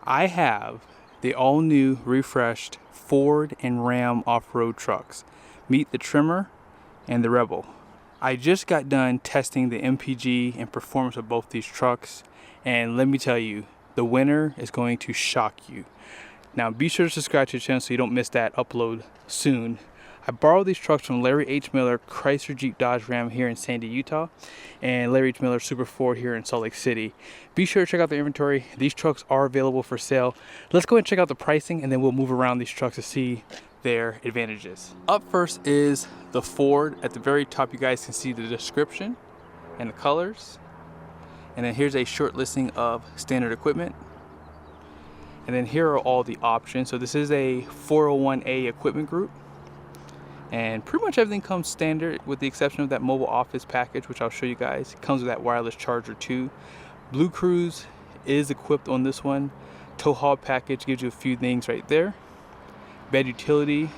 I have the all-new, refreshed Ford and Ram off-road trucks. Meet the Tremor and the Rebel. I just got done testing the MPG and performance of both these trucks, and let me tell you, the winner is going to shock you. Now be sure to subscribe to the channel so you don't miss that upload soon. I borrowed these trucks from Larry H. Miller, Chrysler Jeep Dodge Ram here in Sandy, Utah, and Larry H. Miller Super Ford here in Salt Lake City. Be sure to check out the inventory. These trucks are available for sale. Let's go ahead and check out the pricing, and then we'll move around these trucks to see their advantages. Up first is the Ford. At the very top, you guys can see the description and the colors. And then here's a short listing of standard equipment. And then here are all the options. So this is a 401A equipment group. And pretty much everything comes standard with the exception of that mobile office package, which I'll show you guys. It comes with that wireless charger too. Blue Cruise is equipped on this one. Tow haul package gives you a few things right there. Bed utility.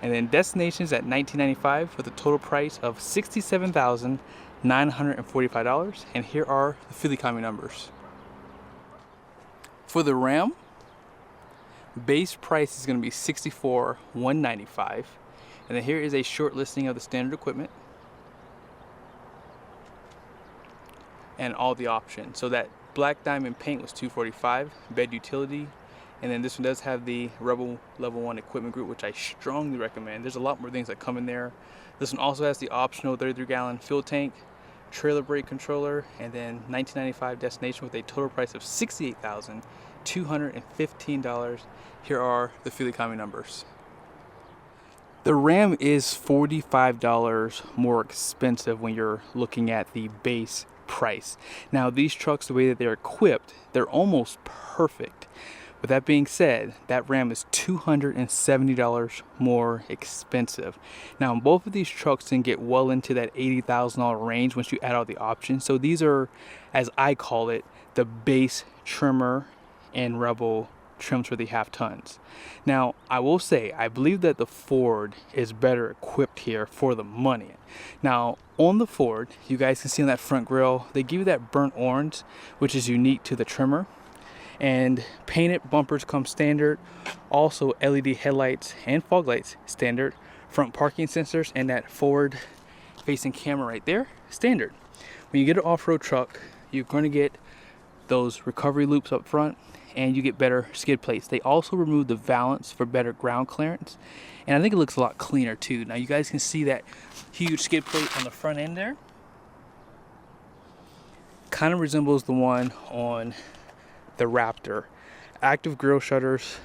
And then destinations at $19.95 with a total price of $67,945. And here are the fuel economy numbers. For the Ram, base price is going to be $64,195. And then here is a short listing of the standard equipment and all the options. So that black diamond paint was $245, bed utility, and then this one does have the Rebel Level 1 equipment group, which I strongly recommend. There's a lot more things that come in there. This one also has the optional 33-gallon fuel tank, trailer brake controller, and then $19.95 destination with a total price of $68,215. Here are the fuel economy numbers. The Ram is $45 more expensive when you're looking at the base price. Now these trucks, the way that they're equipped, they're almost perfect. With that being said, that Ram is $270 more expensive. Now both of these trucks can get well into that $80,000 range once you add all the options. So these are, as I call it, the base Tremor and Rebel trims for the half tons. Now I will say I believe that the Ford is better equipped here for the money. Now on the Ford, you guys can see on that front grille, they give you that burnt orange, which is unique to the Tremor, and painted bumpers come standard, also LED headlights and fog lights standard, front parking sensors, and that forward facing camera right there standard. When you get an off-road truck, you're going to get those recovery loops up front, and you get better skid plates. They also remove the valance for better ground clearance, and I think it looks a lot cleaner too. Now you guys can see that huge skid plate on the front end there. Kind of resembles the one on the Raptor. Active grille shutters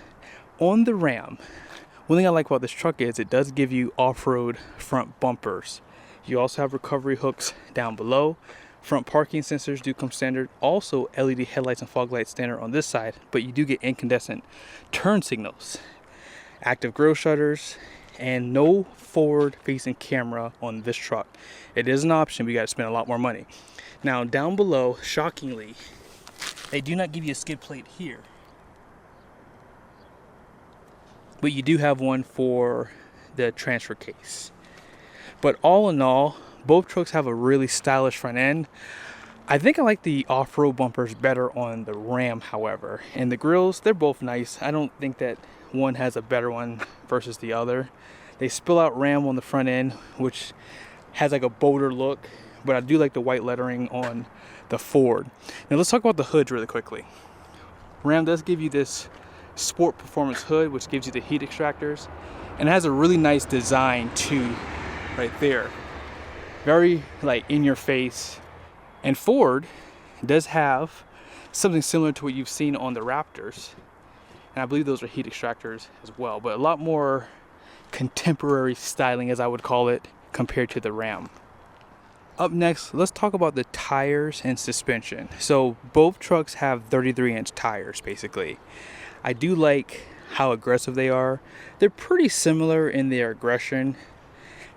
on the Ram. One thing I like about this truck is it does give you off-road front bumpers. You also have recovery hooks down below. Front parking sensors do come standard. Also LED headlights and fog lights standard on this side, but you do get incandescent turn signals. Active grille shutters, and no forward facing camera on this truck. It is an option, but you got to spend a lot more money. Now down below, shockingly, they do not give you a skid plate here, but you do have one for the transfer case. But all in all, both trucks have a really stylish front end. I think I like the off-road bumpers better on the Ram, however. And the grills, they're both nice. I don't think that one has a better one versus the other. They spill out Ram on the front end, which has like a bolder look, but I do like the white lettering on the Ford. Now let's talk about the hoods really quickly. Ram does give you this sport performance hood, which gives you the heat extractors, and it has a really nice design too, right there. Very like in your face. And Ford does have something similar to what you've seen on the Raptors, and I believe those are heat extractors as well, but a lot more contemporary styling, as I would call it, compared to the Ram. Up next, let's talk about the tires and suspension. So both trucks have 33-inch tires basically. I do like how aggressive they are. They're pretty similar in their aggression.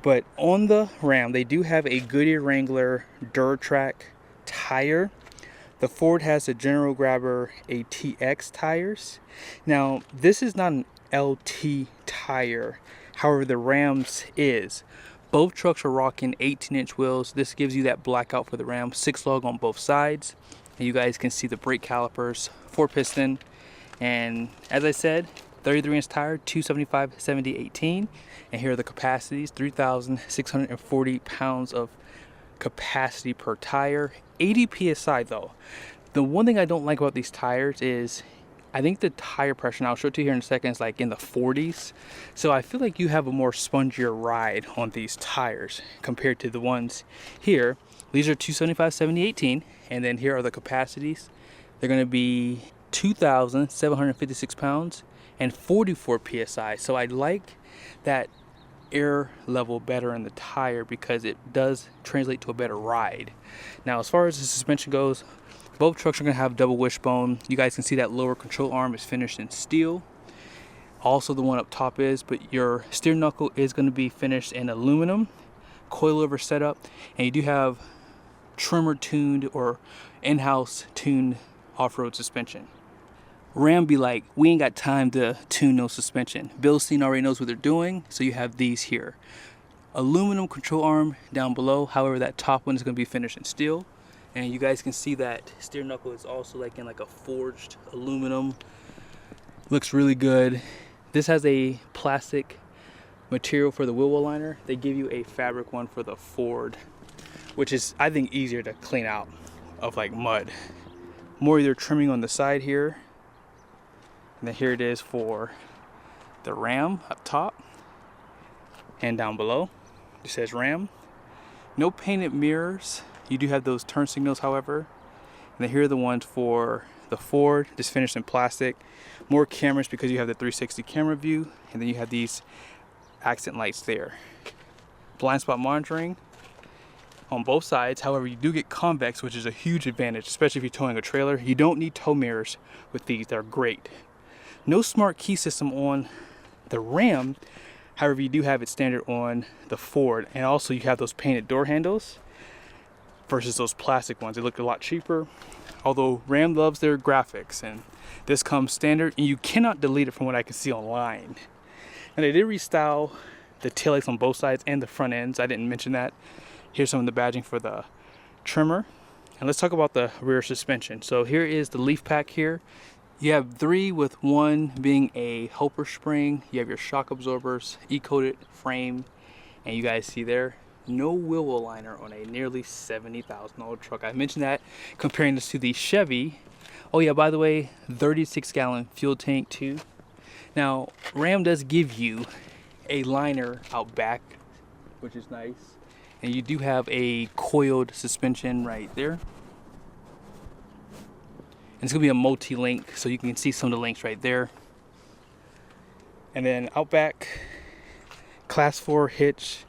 But on the Ram, they do have a Goodyear Wrangler DuraTrack tire. The Ford has the General Grabber ATX tires. Now, this is not an LT tire. However, the Ram's is. Both trucks are rocking 18-inch wheels. This gives you that blackout for the Ram, 6 lug on both sides. And you guys can see the brake calipers 4 piston, and as I said, 33-inch tire, 275/70/18, and here are the capacities: 3,640 pounds of capacity per tire, 80 psi though. The one thing I don't like about these tires is I think the tire pressure, and I'll show it to you here in a second, is like in the 40s. So I feel like you have a more spongier ride on these tires compared to the ones here. These are 275/70/18, and then here are the capacities. They're going to be 2,756 pounds and 44 psi. So I like that air level better in the tire because it does translate to a better ride. Now, as far as the suspension goes, both trucks are going to have double wishbone. You guys can see that lower control arm is finished in steel. Also, the one up top is, but your steer knuckle is going to be finished in aluminum, coilover setup, and you do have Tremor tuned or in-house tuned off-road suspension. Ram be like, we ain't got time to tune no suspension. Bilstein already knows what they're doing, so you have these here. Aluminum control arm down below, however that top one is going to be finished in steel. And you guys can see that steer knuckle is also like in like a forged aluminum. Looks really good. This has a plastic material for the wheel well liner. They give you a fabric one for the Ford, which is, I think, easier to clean out of like mud. More either trimming on the side here, and then here it is for the Ram up top and down below. It says Ram. No painted mirrors. You do have those turn signals, however. And then here are the ones for the Ford, just finished in plastic. More cameras because you have the 360 camera view, and then you have these accent lights there. Blind spot monitoring on both sides. However, you do get convex, which is a huge advantage, especially if you're towing a trailer. You don't need tow mirrors with these. They're great. No smart key system on the Ram. However, you do have it standard on the Ford, and also you have those painted door handles versus those plastic ones. They look a lot cheaper, although Ram loves their graphics, and this comes standard, and you cannot delete it from what I can see online. And they did restyle the taillights on both sides and the front ends. I didn't mention that. Here's some of the badging for the Tremor. And let's talk about the rear suspension. So here is the leaf pack here. You have 3 with 1 being a helper spring. You have your shock absorbers, E-coated frame, and you guys see there, no wheel well liner on a nearly $70,000 truck. I mentioned that comparing this to the Chevy. Oh yeah, by the way, 36-gallon fuel tank too. Now, Ram does give you a liner out back, which is nice. And you do have a coiled suspension right there. And it's gonna be a multi-link, so you can see some of the links right there. And then out back, class 4 hitch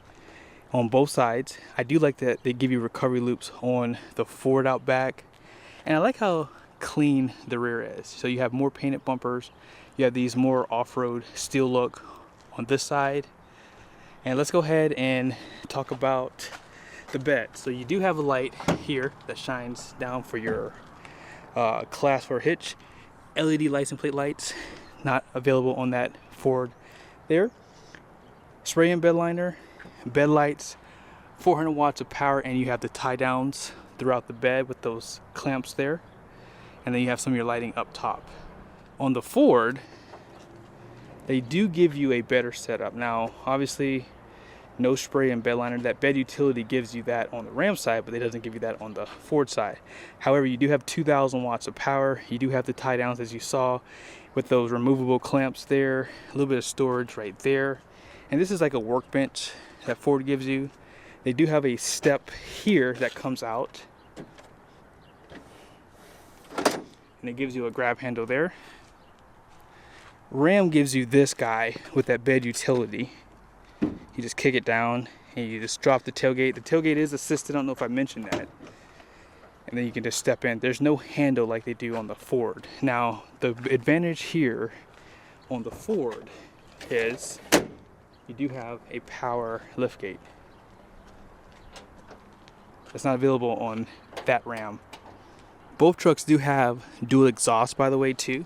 on both sides. I do like that they give you recovery loops on the Ford out back. And I like how clean the rear is. So you have more painted bumpers. You have these more off-road steel look on this side. And let's go ahead and talk about the bed. So you do have a light here that shines down for your class 4 hitch. LED license plate lights, not available on that Ford there. Spray in bed liner, bed lights, 400 watts of power, and you have the tie downs throughout the bed with those clamps there. And then you have some of your lighting up top. On the Ford, they do give you a better setup. Now, obviously, no spray and bed liner. That bed utility gives you that on the Ram side, but it doesn't give you that on the Ford side. However, you do have 2,000 watts of power. You do have the tie downs, as you saw, with those removable clamps there. A little bit of storage right there. And this is like a workbench that Ford gives you. They do have a step here that comes out, and it gives you a grab handle there. Ram gives you this guy with that bed utility. You just kick it down and you just drop the tailgate. The tailgate is assisted. I don't know if I mentioned that. And then you can just step in. There's no handle like they do on the Ford. Now, the advantage here on the Ford is you do have a power liftgate. It's not available on that Ram. Both trucks do have dual exhaust, by the way, too.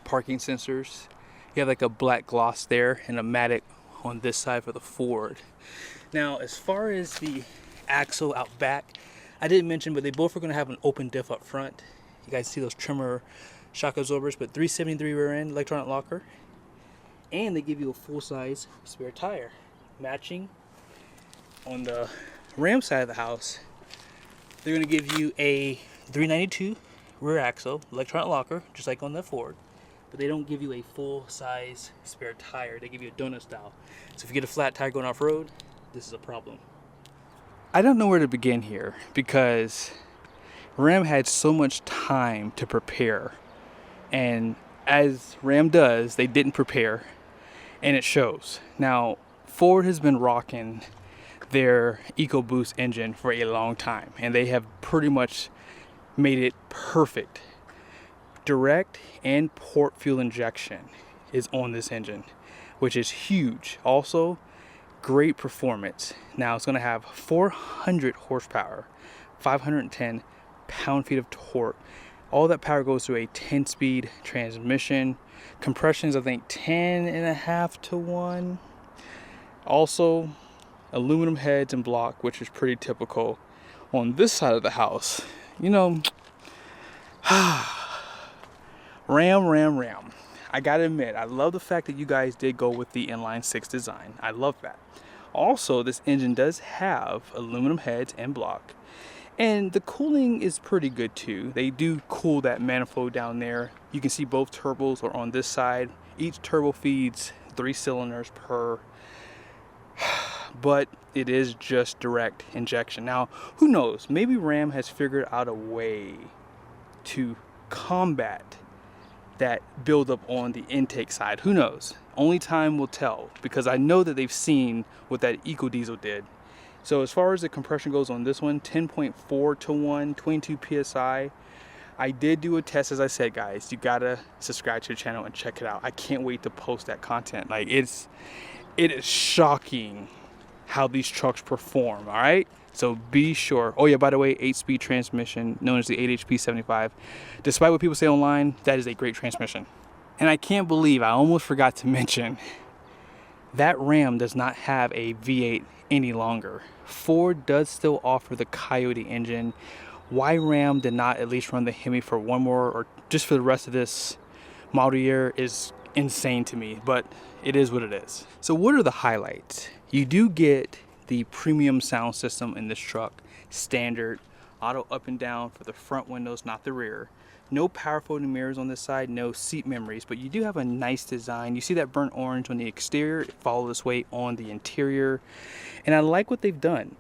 Parking sensors. You have like a black gloss there and a matte on this side for the Ford. Now, as far as the axle out back, I didn't mention, but they both are going to have an open diff up front. You guys see those Tremor shock absorbers, but 373 rear end electronic locker. And they give you a full-size spare tire. Matching on the Ram side of the house, they're going to give you a 392 rear axle, electronic locker, just like on the Ford. But they don't give you a full-size spare tire. They give you a donut style. So if you get a flat tire going off-road, this is a problem. I don't know where to begin here because Ram had so much time to prepare. And as Ram does, they didn't prepare. And it shows. Now, Ford has been rocking their EcoBoost engine for a long time. And they have pretty much made it perfect. Direct and port fuel injection is on this engine, which is huge. Also, great performance. Now it's going to have 400 horsepower, 510 pound-feet of torque. All that power goes through a 10-speed transmission. Compression is, I think, 10.5 to 1. Also, aluminum heads and block, which is pretty typical on this side of the house. You know, Ram. I gotta admit, I love the fact that you guys did go with the inline 6 design. I love that. Also, this engine does have aluminum heads and block. And the cooling is pretty good too. They do cool that manifold down there. You can see both turbos are on this side. Each turbo feeds 3 cylinders per. But it is just direct injection. Now, who knows? Maybe Ram has figured out a way to combat that buildup on the intake side. Who knows? Only time will tell, because I know that they've seen what that EcoDiesel did. So as far as the compression goes on this one, 10.4 to 1, 22 psi. I did do a test, as I said, guys. You gotta subscribe to the channel and check it out. I can't wait to post that content. Like, it is shocking how these trucks perform. All right, so be sure. Oh yeah, by the way, 8-speed transmission known as the 8HP75. Despite what people say online, that is a great transmission. And I can't believe I almost forgot to mention that Ram does not have a V8 any longer. Ford does still offer the Coyote engine. Why Ram did not at least run the Hemi for one more or just for the rest of this model year is insane to me, but it is what it is. So what are the highlights? You do get the premium sound system in this truck, standard, auto up and down for the front windows, not the rear. No power folding mirrors on this side, no seat memories, but you do have a nice design. You see that burnt orange on the exterior, it follows this way on the interior. And I like what they've done.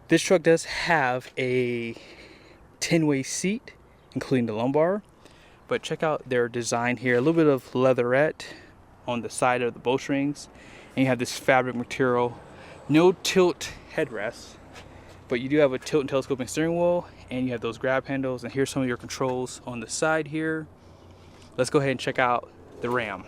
This truck does have a 10-way seat, including the lumbar. But check out their design here. A little bit of leatherette on the side of the bowstrings. And you have this fabric material. No tilt headrests, but you do have a tilt and telescoping steering wheel, and you have those grab handles. And here's some of your controls on the side here. Let's go ahead and check out the Ram.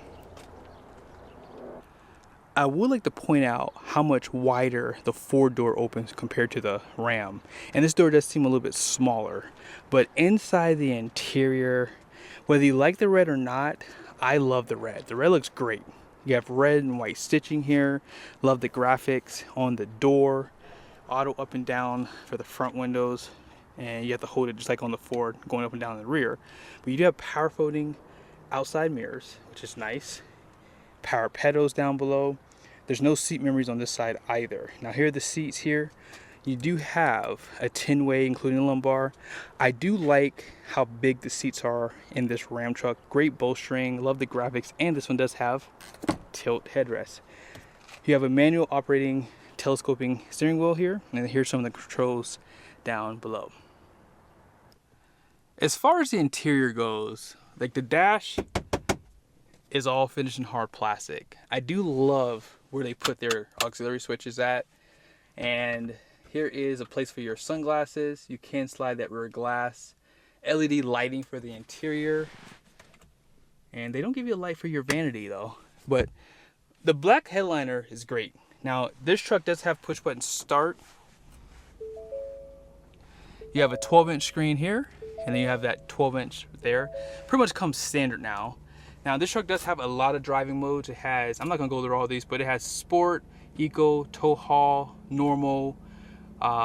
I would like to point out how much wider the Ford door opens compared to the Ram. And this door does seem a little bit smaller, but inside the interior, whether you like the red or not, I love the red. The red looks great. You have red and white stitching here. Love the graphics on the door. Auto up and down for the front windows. And you have to hold it just like on the Ford, going up and down in the rear. But you do have power folding outside mirrors, which is nice. Power pedals down below. There's no seat memories on this side either. Now here are the seats here. You do have a 10-way, including the lumbar. I do like how big the seats are in this Ram truck. Great bowstring, love the graphics, and this one does have tilt headrest. You have a manual operating telescoping steering wheel here, and here's some of the controls down below. As far as the interior goes, like the dash is all finished in hard plastic. I do love where they put their auxiliary switches at, and here is a place for your sunglasses. You can slide that rear glass. LED lighting for the interior. And they don't give you a light for your vanity though. But the black headliner is great. Now this truck does have push button start. You have a 12-inch screen here, and then you have that 12-inch there. Pretty much comes standard now. Now this truck does have a lot of driving modes. It has, I'm not gonna go through all these, but it has sport, eco, tow haul, normal,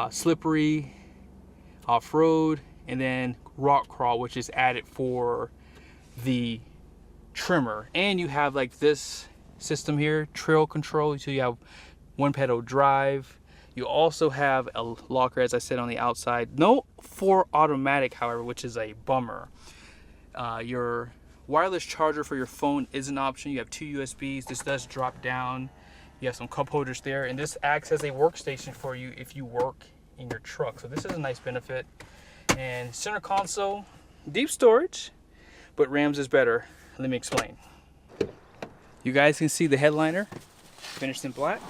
slippery, off-road, and then rock crawl, which is added for the Tremor. And you have like this system here, trail control, so you have one pedal drive. You also have a locker, as I said, on the outside. No 4 automatic, however, which is a bummer. Your wireless charger for your phone is an option. You have 2 USBs. This does drop down. You have some cup holders there, and this acts as a workstation for you if you work in your truck. So this is a nice benefit. And center console, deep storage, but Ram's is better. Let me explain. You guys can see the headliner finished in black,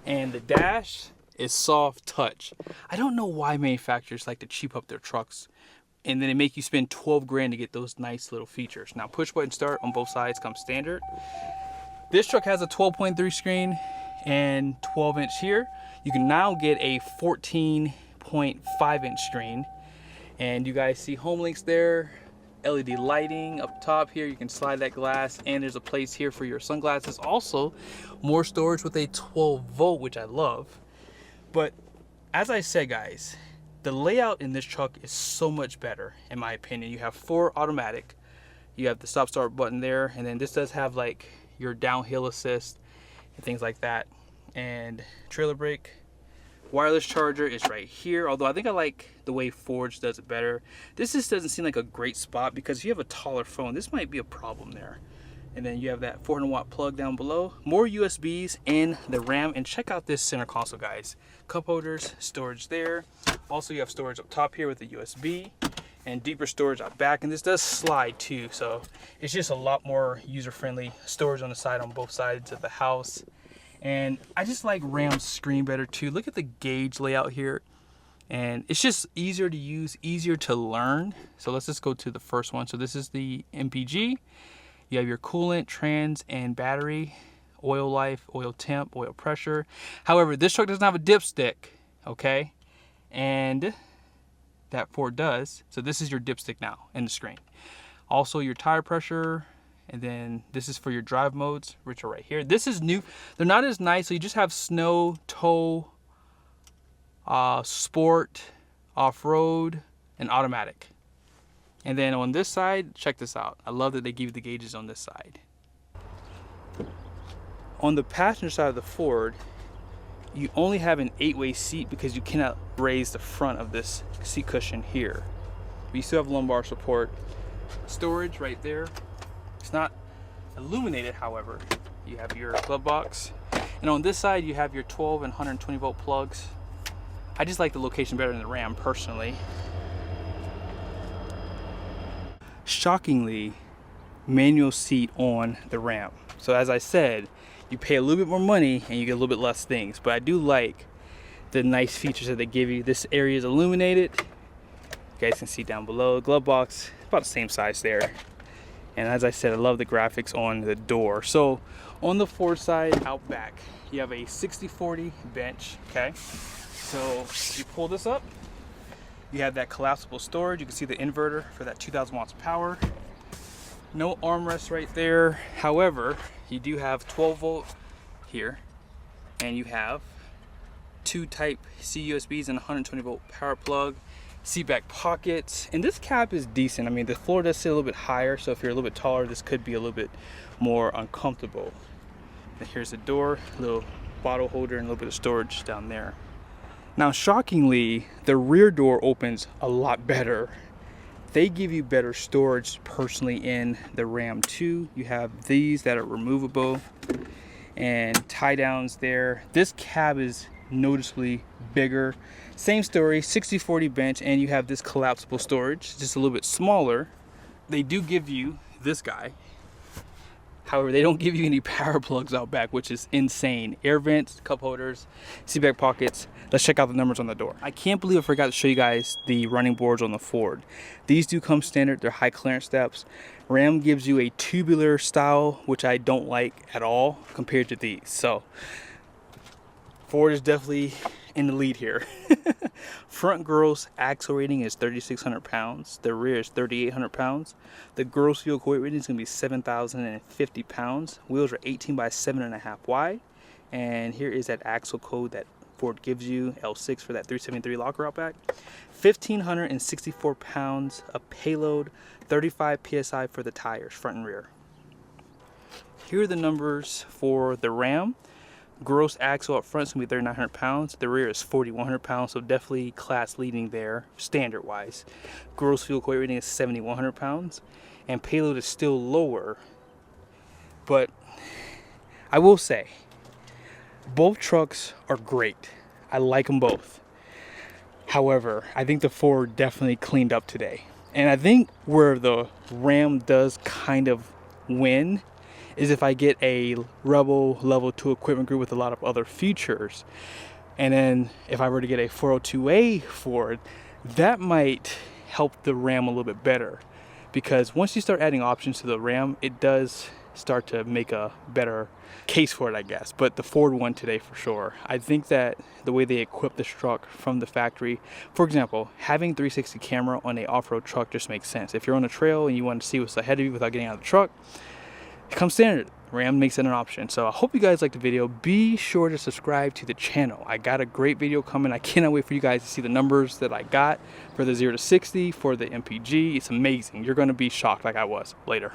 and the dash is soft touch. I don't know why manufacturers like to cheap up their trucks and then they make you spend 12 grand to get those nice little features. Now, push button start on both sides comes standard. This truck has a 12.3 screen and 12 inch here. You can now get a 14.5 inch screen, and you guys see home links there, LED lighting up top here. You can slide that glass, and there's a place here for your sunglasses. Also, more storage with a 12 volt, which I love. But as I said, guys, the layout in this truck is so much better, in my opinion. You have 4 automatic. You have the stop start button there, and then this does have like your downhill assist and things like that. And trailer brake, wireless charger is right here. Although I think I like the way Ford's does it better. This just doesn't seem like a great spot because if you have a taller phone, this might be a problem there. And then you have that 400 watt plug down below. More USBs in the RAM. And check out this center console, guys. Cup holders, storage there. Also, you have storage up top here with the USB. And deeper storage out back. And this does slide too. So it's just a lot more user-friendly. Storage on the side on both sides of the house. And I just like Ram's screen better too. Look at the gauge layout here. And it's just easier to use, easier to learn. So let's just go to the first one. So this is the MPG. You have your coolant, trans, and battery, oil life, oil temp, oil pressure. However, this truck doesn't have a dipstick, okay? And that Ford does. So this is your dipstick now in the screen. Also your tire pressure, and then this is for your drive modes, which are right here. This is new. They're not as nice, so you just have snow, tow, sport, off-road, and automatic. And then on this side, check this out. I love that they give you the gauges on this side. On the passenger side of the Ford, you only have an 8-way seat because you cannot raise the front of this seat cushion here. But you still have lumbar support. Storage right there. It's not illuminated, however. You have your glove box. And on this side, you have your 12 and 120 volt plugs. I just like the location better than the Ram, personally. Shockingly, manual seat on the Ram. So as I said, you pay a little bit more money and you get a little bit less things, but I do like the nice features that they give you. This area is illuminated. You guys can see down below. Glove box, about the same size there. And as I said, I love the graphics on the door. So on the Ford side, out back, you have a 60/40 bench, okay? So you pull this up. You have that collapsible storage. You can see the inverter for that 2,000 watts of power. No armrest right there. However, you do have 12 volt here, and you have 2 type C USBs and 120 volt power plug. Seat back pockets, and this cab is decent. I mean, the floor does sit a little bit higher, so if you're a little bit taller, this could be a little bit more uncomfortable. And here's the door, little bottle holder, and a little bit of storage down there. Now, shockingly, the rear door opens a lot better. They give you better storage personally in the Ram 2. You have these that are removable and tie downs there. This cab is noticeably bigger. Same story, 60/40 bench, and you have this collapsible storage, just a little bit smaller. They do give you this guy. However, they don't give you any power plugs out back, which is insane. Air vents, cup holders, seat back pockets. Let's check out the numbers on the door. I can't believe I forgot to show you guys the running boards on the Ford. These do come standard. They're high clearance steps. Ram gives you a tubular style, which I don't like at all compared to these. So Ford is definitely in the lead here. Front gross axle rating is 3,600 pounds. The rear is 3,800 pounds. The gross vehicle weight rating is going to be 7,050 pounds. Wheels are 18 by 7.5 wide. And here is that axle code that Ford gives you, L6 for that 373 locker out back. 1,564 pounds of payload, 35 psi for the tires, front and rear. Here are the numbers for the Ram. Gross axle up front is going to be 3,900 pounds. The rear is 4,100 pounds, so definitely class leading there, standard wise. Gross fuel economy rating is 7,100 pounds, and payload is still lower. But I will say, both trucks are great. I like them both. However, I think the Ford definitely cleaned up today. And I think where the Ram does kind of win is if I get a Rebel level 2 equipment group with a lot of other features. And then if I were to get a 402A Ford, that might help the Ram a little bit better. Because once you start adding options to the Ram, it does start to make a better case for it, I guess. But the Ford won today for sure. I think that the way they equip this truck from the factory, for example, having 360 camera on a off-road truck just makes sense. If you're on a trail and you want to see what's ahead of you without getting out of the truck, it comes standard. Ram makes it an option. So I hope you guys liked the video. Be sure to subscribe to the channel. I got a great video coming. I cannot wait for you guys to see the numbers that I got for the 0 to 60 for the MPG. It's amazing. You're going to be shocked like I was. Later.